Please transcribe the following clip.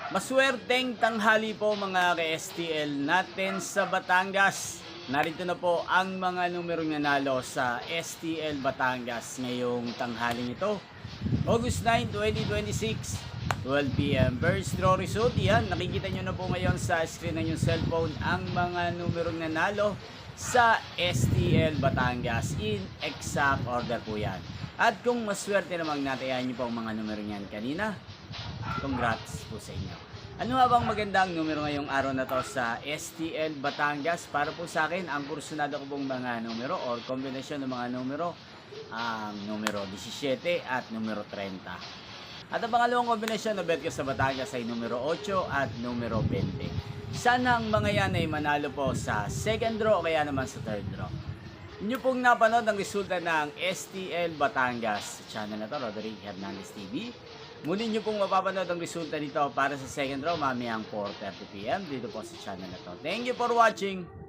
Maswerteng tanghali po mga ka-STL natin sa Batangas. Narito na po ang mga numerong nanalo sa STL Batangas ngayong tanghaling ito. August 9, 2026, 12 p.m. First draw result, yan. Nakikita nyo na po ngayon sa screen ng yung cellphone ang mga numerong nanalo sa STL Batangas in exact order po yan. At kung maswerte namang natayan nyo po ang mga numero niyan kanina, congrats po sa inyo. Ano nga bang magandang numero ngayong araw na to sa STL Batangas? Para po sa akin, ang kursunado ko pong mga numero or kombinasyon ng mga numero, numero 17 at numero 30. At ang pangalawang kombinasyon na bet ko sa Batangas ay numero 8 at numero 20. Sana ang mga yan ay manalo po sa second draw o kaya naman sa third draw. Inyo pong napanood ang resulta ng STL Batangas sa channel na to, Roderick Hernandez TV. Muli nyo pong mapapanood ang resulta nito para sa second draw mamayang 4:30 p.m. dito po sa channel na to. Thank you for watching!